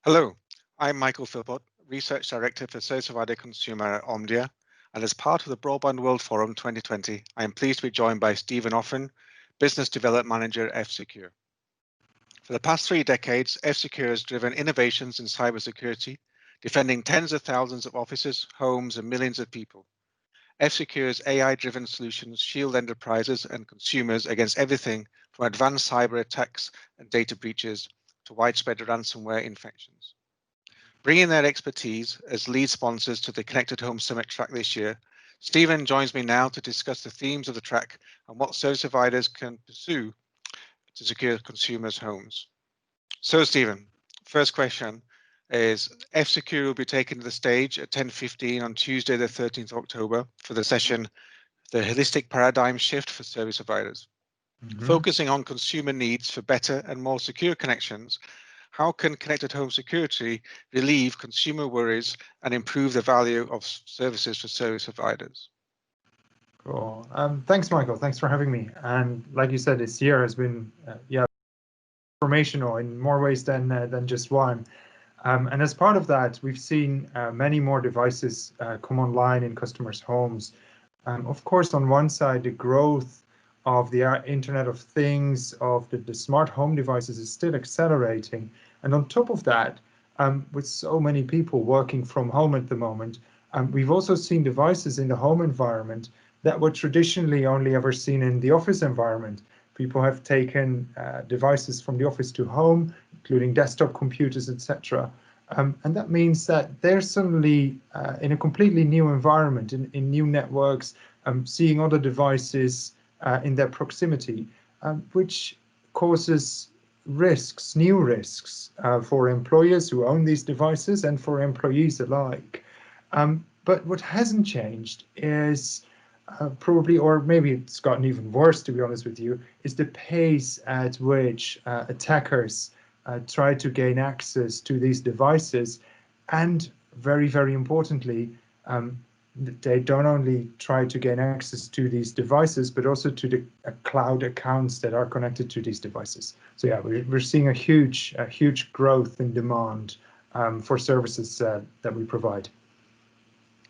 Hello, I'm Michael Philpott, Research Director for Service Provider Consumer at Omdia, and as part of the Broadband World Forum 2020, I am pleased to be joined by Stephen Offerein, Business Development Manager at F-Secure. For the past 3 decades, F-Secure has driven innovations in cybersecurity, defending tens of thousands of offices, homes, and millions of people. F-Secure's AI-driven solutions shield enterprises and consumers against everything from advanced cyber attacks and data breaches to widespread ransomware infections. Bringing their expertise as lead sponsors to the Connected Home Summit track this year, Stephen joins me now to discuss the themes of the track and what service providers can pursue to secure consumers' homes. So, Stephen, first question is, F-Secure will be taken to the stage at 10:15 on Tuesday, the 13th of October for the session, The Holistic Paradigm Shift for Service Providers. Focusing on consumer needs for better and more secure connections, how can connected home security relieve consumer worries and improve the value of services for service providers? Cool. Thanks, Michael. Thanks for having me. And like you said, this year has been transformational in more ways than just one. And as part of that, we've seen many more devices come online in customers' homes. Of course, on one side, the growth of the Internet of Things, of the smart home devices is still accelerating. And on top of that, with so many people working from home at the moment, we've also seen devices in the home environment that were traditionally only ever seen in the office environment. People have taken devices from the office to home, including desktop computers, etc. And that means that they're suddenly in a completely new environment, in new networks, seeing other devices in their proximity, which causes risks, new risks for employers who own these devices and for employees alike. But what hasn't changed is probably, or maybe it's gotten even worse, to be honest with you, is the pace at which attackers try to gain access to these devices. And very, very importantly, they don't only try to gain access to these devices, but also to the cloud accounts that are connected to these devices. So yeah, we're seeing a huge growth in demand for services that we provide.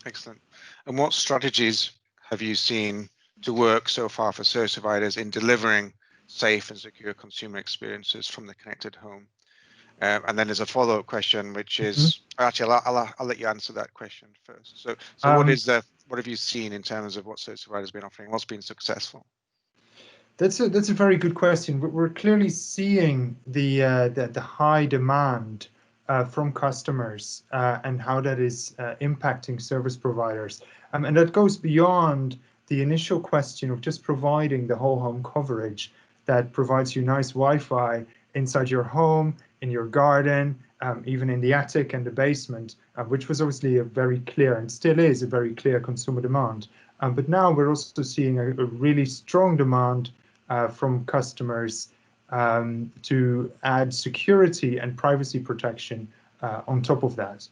Excellent. And what strategies have you seen to work so far for service providers in delivering safe and secure consumer experiences from the connected home? And then there's a follow-up question, which is actually I'll let you answer that question first. So what have you seen in terms of what service providers have been offering? What's been successful? That's a very good question. We're clearly seeing the high demand from customers and how that is impacting service providers. And that goes beyond the initial question of just providing the whole home coverage that provides you nice Wi-Fi inside your home, in your garden, even in the attic and the basement, which was obviously a very clear and still is a very clear consumer demand. But now we're also seeing a really strong demand from customers to add security and privacy protection on top of that.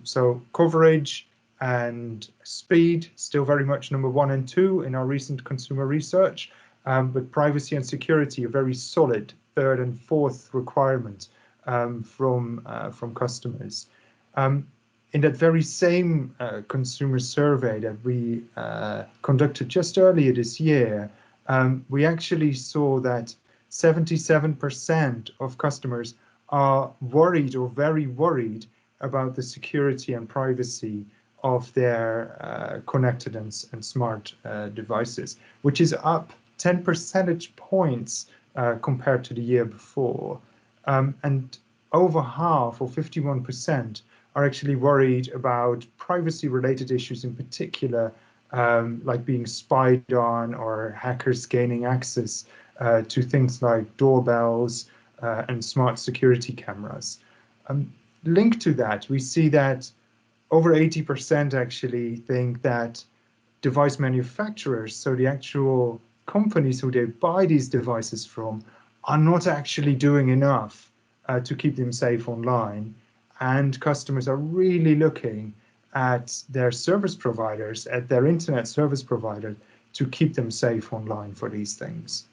So coverage and speed still very much number 1 and 2 in our recent consumer research, but privacy and security are very solid 3rd and 4th requirement from customers. In that very same consumer survey that we conducted just earlier this year, we actually saw that 77% of customers are worried or very worried about the security and privacy of their connected and smart devices, which is up 10 percentage points compared to the year before. And over half, or 51%, are actually worried about privacy-related issues in particular, like being spied on or hackers gaining access to things like doorbells and smart security cameras. Linked to that, we see that over 80% actually think that device manufacturers, so the actual companies who they buy these devices from, are not actually doing enough to keep them safe online. And customers are really looking at their service providers, at their internet service provider, to keep them safe online for these things.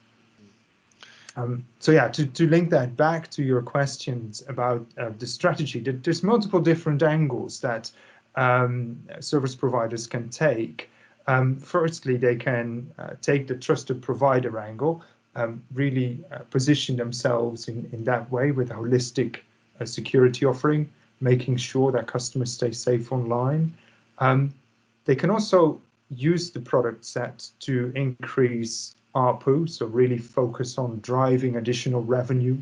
So yeah, to link that back to your questions about the strategy, there's multiple different angles that service providers can take. Firstly, they can take the trusted provider angle, really position themselves in that way with a holistic security offering, making sure that customers stay safe online. They can also use the product set to increase ARPU, so really focus on driving additional revenue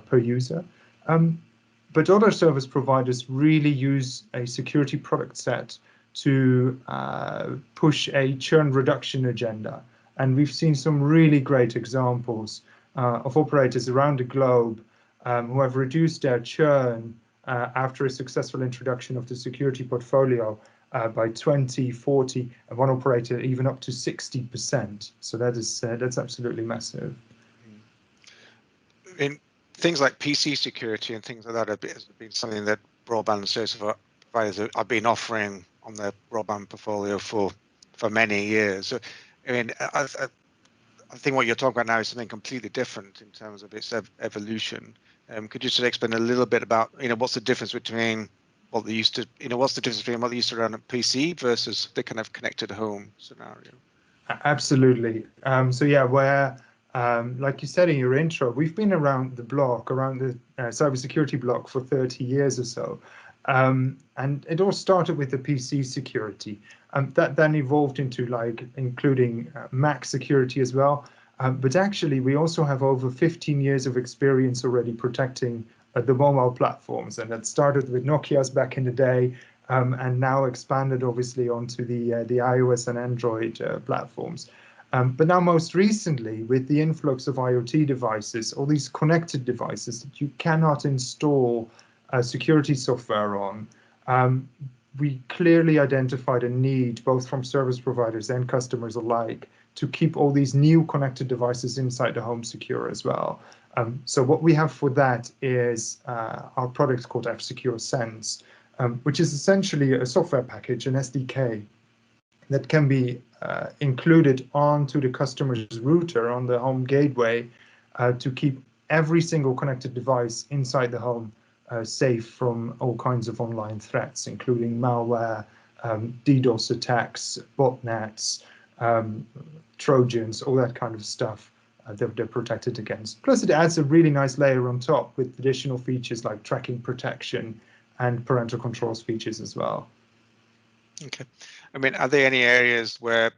per user. But other service providers really use a security product set to push a churn reduction agenda. And we've seen some really great examples of operators around the globe who have reduced their churn after a successful introduction of the security portfolio by 20, 40, and one operator even up to 60%. So that's absolutely massive. In things like PC security and things like that have been something that broadband service providers have been offering on their broadband portfolio for many years. So, I mean, I think what you're talking about now is something completely different in terms of its evolution. Could you sort of explain a little bit about, what's the difference between what they used to, what's the difference between what they used to run on PC versus the kind of connected home scenario? Absolutely. So yeah, where like you said in your intro, we've been around the block, around the cybersecurity block for 30 years or so. And it all started with the PC security. That then evolved into including Mac security as well. But actually, we also have over 15 years of experience already protecting the mobile platforms. And that started with Nokia's back in the day, and now expanded obviously onto the iOS and Android platforms. But now most recently, with the influx of IoT devices, all these connected devices that you cannot install security software on, we clearly identified a need, both from service providers and customers alike, to keep all these new connected devices inside the home secure as well. So what we have for that is our product called F-Secure Sense, which is essentially a software package, an SDK, that can be included onto the customer's router on the home gateway to keep every single connected device inside the home safe from all kinds of online threats, including malware, DDoS attacks, botnets, Trojans, all that kind of stuff that they're protected against. Plus, it adds a really nice layer on top with additional features like tracking protection and parental controls features as well. Okay. I mean, are there any areas where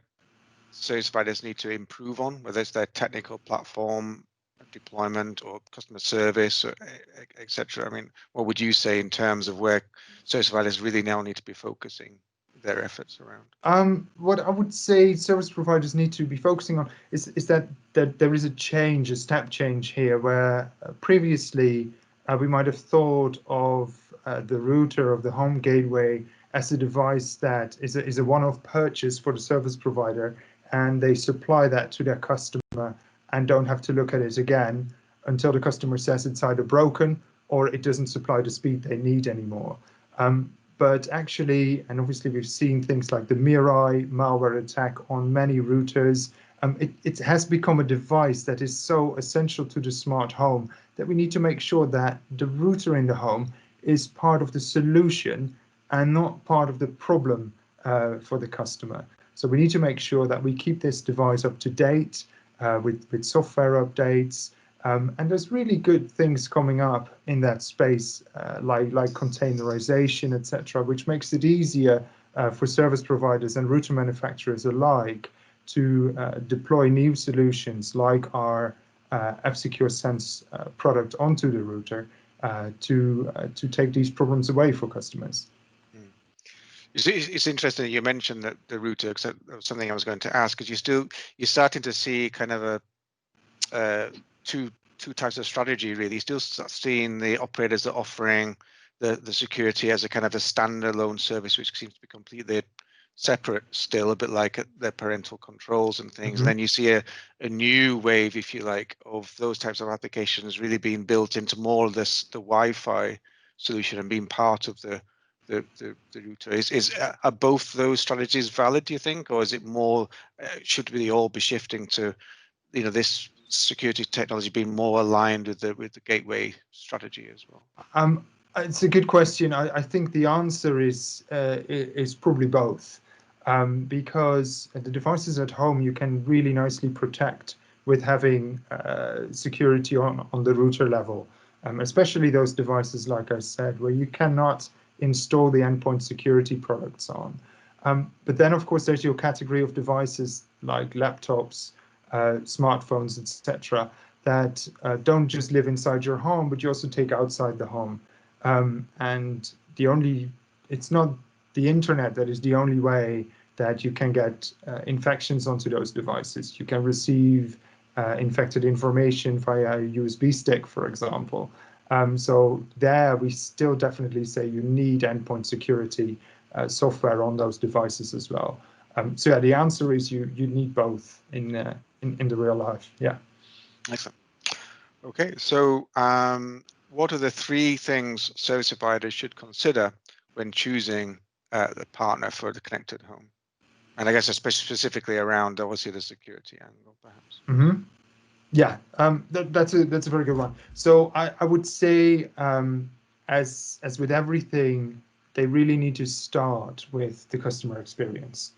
service providers need to improve on, whether it's their technical platform deployment or customer service, or et cetera? I mean, what would you say in terms of where service providers really now need to be focusing their efforts around? What I would say service providers need to be focusing on is that there is a change, a step change here, where previously we might have thought of the router of the home gateway as a device that is a one-off purchase for the service provider, and they supply that to their customer and don't have to look at it again until the customer says it's either broken or it doesn't supply the speed they need anymore. But actually, and obviously we've seen things like the Mirai malware attack on many routers. It has become a device that is so essential to the smart home that we need to make sure that the router in the home is part of the solution and not part of the problem for the customer. So we need to make sure that we keep this device up to date with software updates. And there's really good things coming up in that space, like containerization, etc., which makes it easier for service providers and router manufacturers alike to deploy new solutions like our F-Secure Sense product onto the router to take these problems away for customers. It's interesting that you mentioned that the router, because that was something I was going to ask, because you're starting to see kind of a two types of strategy really. You're still seeing the operators that are offering the security as a kind of a standalone service, which seems to be completely separate still, a bit like their parental controls and things. And then you see a new wave, if you like, of those types of applications really being built into more of the Wi-Fi solution and being part of the router. Are both those strategies valid, do you think, or is it more should we all be shifting to this security technology being more aligned with the gateway strategy as well? It's a good question. I think the answer is probably both, because the devices at home you can really nicely protect with having security on the router level, especially those devices, like I said, where you cannot install the endpoint security products on. But then, of course, there's your category of devices like laptops, smartphones, etc., that don't just live inside your home, but you also take outside the home. And it's not the internet that is the only way that you can get infections onto those devices. You can receive infected information via a USB stick, for example. So there, we still definitely say you need endpoint security software on those devices as well. So yeah, the answer is you need both in the real life. Yeah. Excellent. Okay, so what are the 3 things service providers should consider when choosing the partner for the connected home? And I guess specifically around obviously the security angle, perhaps. Mm-hmm. Yeah, that's a very good one. So I would say, as with everything, they really need to start with the customer experience,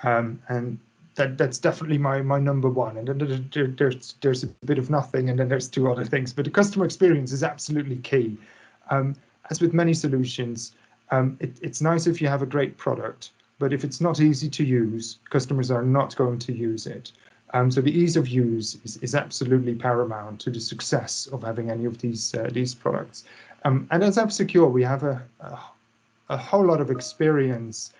and that's definitely my number one. And then there's a bit of nothing, and then there's 2 other things, but the customer experience is absolutely key. As with many solutions, it's nice if you have a great product, but if it's not easy to use, customers are not going to use it. So the ease of use is absolutely paramount to the success of having any of these products. And as F-Secure, we have a whole lot of experience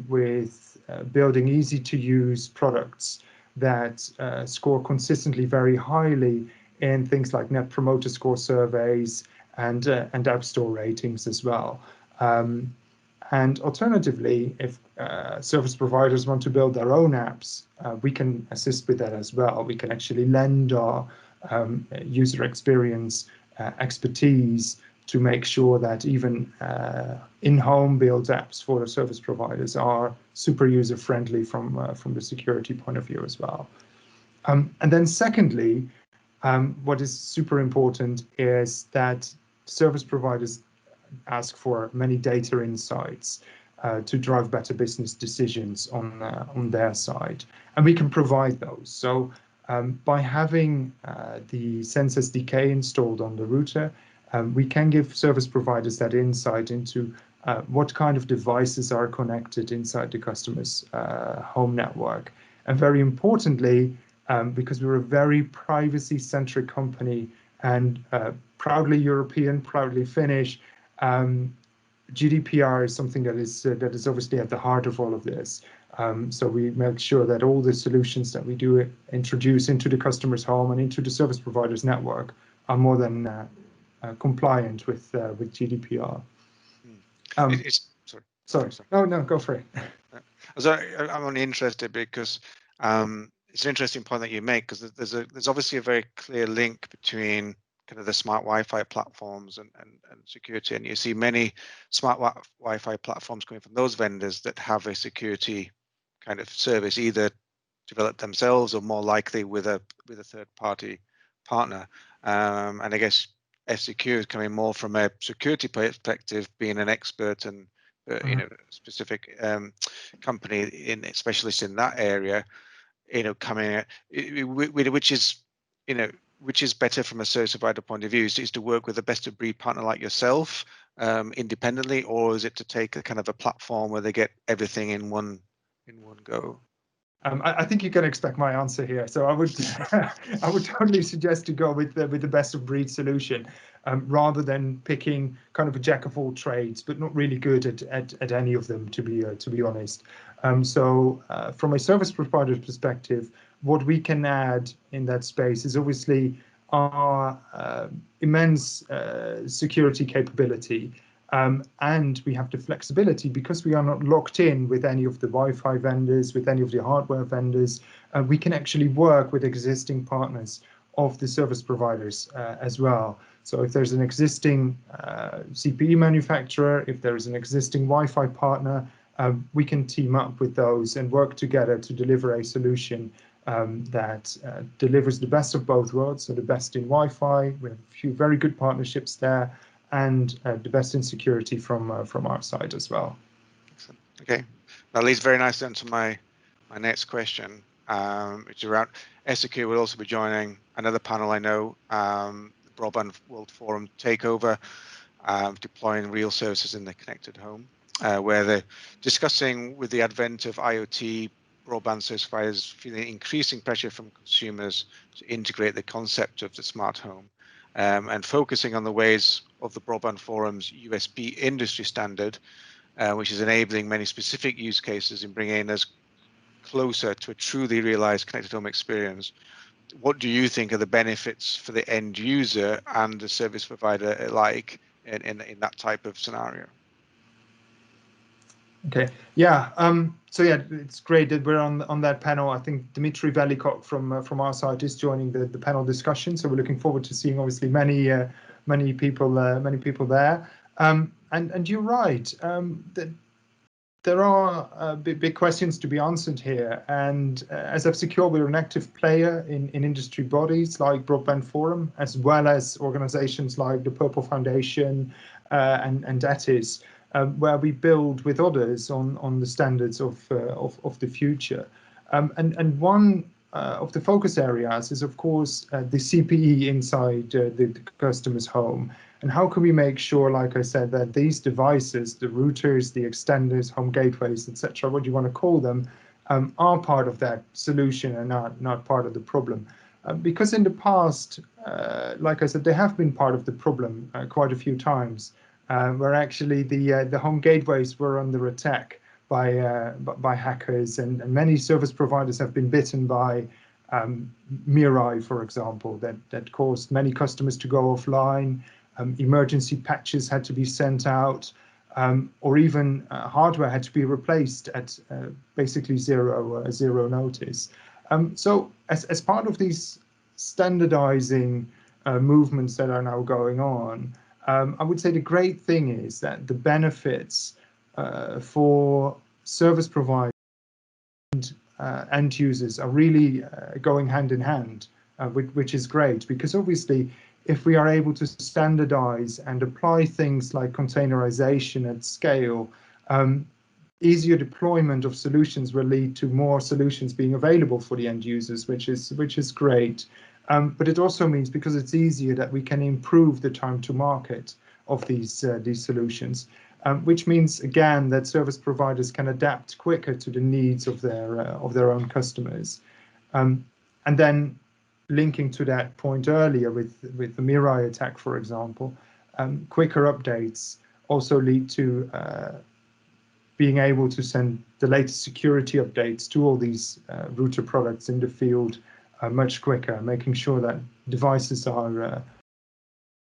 with building easy-to-use products that score consistently very highly in things like Net Promoter Score surveys and App Store ratings as well. And alternatively, if service providers want to build their own apps, we can assist with that as well. We can actually lend our user experience expertise to make sure that even in-home built apps for the service providers are super user-friendly from the security point of view as well. And then secondly, what is super important is that service providers ask for many data insights to drive better business decisions on their side, and we can provide those. So by having the Sense SDK installed on the router, we can give service providers that insight into what kind of devices are connected inside the customer's home network. And very importantly, because we're a very privacy-centric company and proudly European, proudly Finnish, GDPR is something that is obviously at the heart of all of this. So we make sure that all the solutions that we do introduce into the customer's home and into the service provider's network are more than compliant with GDPR. Sorry. No, go for it. I'm only interested because it's an interesting point that you make, because there's obviously a very clear link between kind of the smart Wi-Fi platforms and security, and you see many smart Wi-Fi platforms coming from those vendors that have a security kind of service, either developed themselves or more likely with a third-party partner. And I guess F-Secure is coming more from a security perspective, being an expert and specific company specialist in that area, coming which is better from a service provider point of view? Is to work with a best of breed partner like yourself independently, or is it to take a kind of a platform where they get everything in one go? I think you can expect my answer here. So I would I would totally suggest to go with the best of breed solution, rather than picking kind of a jack of all trades, but not really good at any of them, to be honest. So from a service provider perspective, what we can add in that space is obviously our immense security capability. And we have the flexibility, because we are not locked in with any of the Wi-Fi vendors, with any of the hardware vendors. We can actually work with existing partners of the service providers as well. So if there's an existing CPE manufacturer, if there is an existing Wi-Fi partner, we can team up with those and work together to deliver a solution that delivers the best of both worlds, so the best in Wi-Fi. We have a few very good partnerships there, and the best in security from our side as well. Excellent. Okay, that leads very nicely into my next question, which is around SEQ will also be joining another panel I know, the Broadband World Forum Takeover, deploying real services in the connected home, where they're discussing with the advent of IoT, broadband service providers feeling increasing pressure from consumers to integrate the concept of the smart home, and focusing on the ways of the Broadband Forum's USB industry standard, which is enabling many specific use cases in bringing us closer to a truly realized connected home experience. What do you think are the benefits for the end user and the service provider alike in that type of scenario? Okay, yeah. So yeah, it's great that we're on that panel. I think Dmitry Velikov from our side is joining the panel discussion. So we're looking forward to seeing obviously many people there. And you're right. That there are big questions to be answered here. And as F-Secure, we're an active player in industry bodies like Broadband Forum, as well as organizations like the Purple Foundation and ETIS, where we build with others on the standards of the future. And one of the focus areas is, of course, the CPE inside the customer's home. And how can we make sure, like I said, that these devices, the routers, the extenders, home gateways, etc., what you want to call them, are part of that solution and not part of the problem? Because in the past, like I said, they have been part of the problem quite a few times, where actually the home gateways were under attack by hackers, and many service providers have been bitten by Mirai, for example, that caused many customers to go offline. Emergency patches had to be sent out, or even hardware had to be replaced at basically zero notice. So as part of these standardizing movements that are now going on, I would say the great thing is that the benefits for service providers and end users are really going hand in hand, which is great, because obviously if we are able to standardize and apply things like containerization at scale, easier deployment of solutions will lead to more solutions being available for the end users, which is great. But it also means, because it's easier, that we can improve the time to market of these solutions, which means again that service providers can adapt quicker to the needs of their own customers. And then linking to that point earlier with the Mirai attack, for example, quicker updates also lead to being able to send the latest security updates to all these router products in the field much quicker, making sure that devices are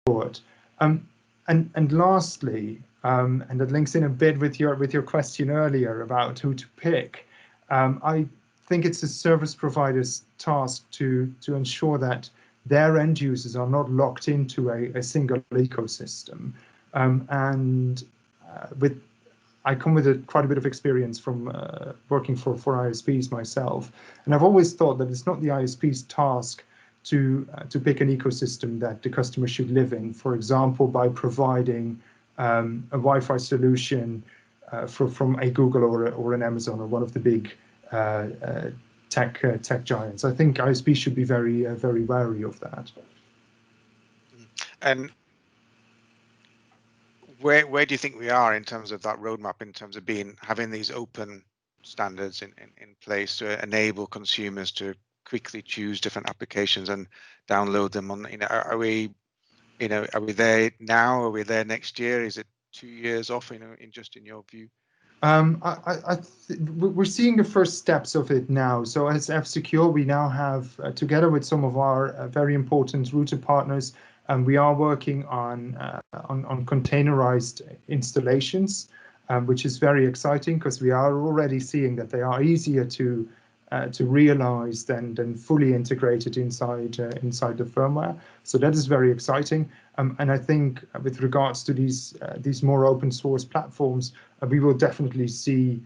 forward. And lastly, and that links in a bit with your question earlier about who to pick, I think it's the service provider's task to ensure that their end users are not locked into a single ecosystem. I come with quite a bit of experience from working for ISPs myself, and I've always thought that it's not the ISP's task to pick an ecosystem that the customer should live in. For example, by providing a Wi-Fi solution from a Google or an Amazon or one of the big tech giants. I think ISPs should be very wary of that. And where do you think we are in terms of that roadmap, in terms of having these open standards in place to enable consumers to quickly choose different applications and download them on? Are we there now? Are we there next year? Is it 2 years off? In your view? We're seeing the first steps of it now. So as F-Secure, we now have, together with some of our very important router partners, we are working on containerized installations, which is very exciting, because we are already seeing that they are easier to realize than fully integrated inside the firmware. So that is very exciting. And I think with regards to these more open source platforms, we will definitely see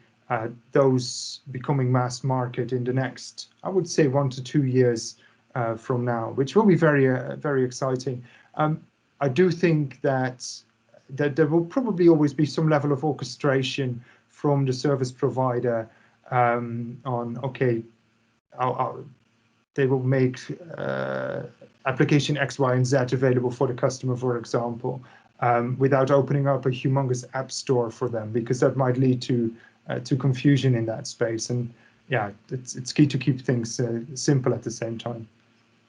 those becoming mass market in the next, I would say, 1 to 2 years from now, which will be very exciting. I do think that there will probably always be some level of orchestration from the service provider on, okay, they will make application X, Y, and Z available for the customer, for example, without opening up a humongous app store for them, because that might lead to confusion in that space. And yeah, it's key to keep things simple at the same time.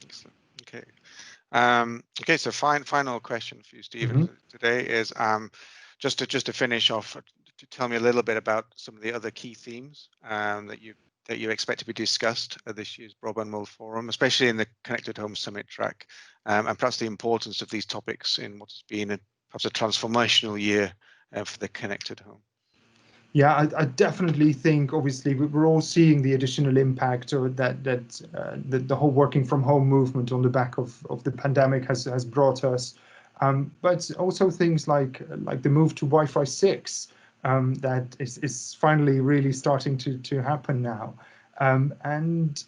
Excellent. Okay. Okay, so final question for you, Stephen, Mm-hmm. today is just to finish off, to tell me a little bit about some of the other key themes that you expect to be discussed at this year's Broadband World Forum, especially in the Connected Home Summit track, and perhaps the importance of these topics in what has been perhaps a transformational year for the connected home. Yeah, I definitely think, obviously, we're all seeing the additional impact or that the whole working from home movement on the back of the pandemic has brought us. But also things like the move to Wi-Fi 6 that is finally really starting to happen now. And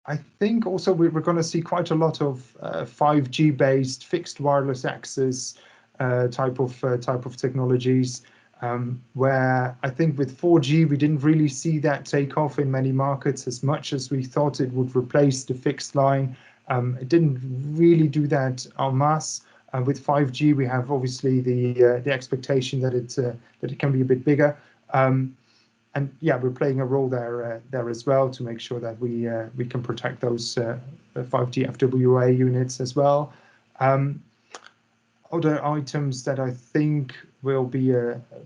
I think also we're going to see quite a lot of 5G based fixed wireless access type of technologies. Where I think with 4G, we didn't really see that take off in many markets as much as we thought it would replace the fixed line. It didn't really do that en masse. With 5G, we have obviously the expectation that it can be a bit bigger. And yeah, we're playing a role there as well to make sure that we can protect those 5G FWA units as well. Other items that I think will be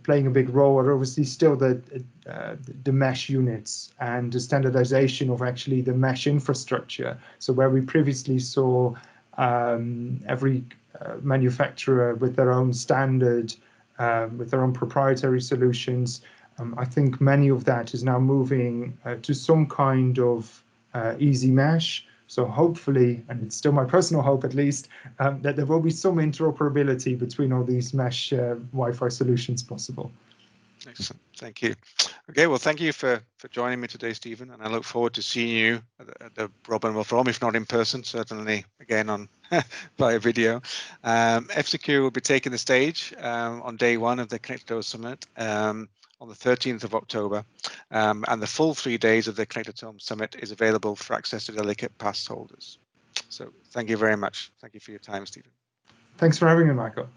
playing a big role are obviously still the mesh units and the standardization of actually the mesh infrastructure. So where we previously saw every manufacturer with their own standard, with their own proprietary solutions, I think many of that is now moving to some kind of easy mesh. So hopefully, and it's still my personal hope at least, that there will be some interoperability between all these mesh Wi-Fi solutions possible. Excellent. Thank you. Okay, well, thank you for joining me today, Stephen, and I look forward to seeing you at the Broadband World Forum, if not in person, certainly again on via video. F-Secure will be taking the stage on day one of the Connected Home Summit on the 13th of October, and the full 3 days of the Connected Home Summit is available for access to delegate pass holders. So thank you very much. Thank you for your time, Stephen. Thanks for having me, Michael.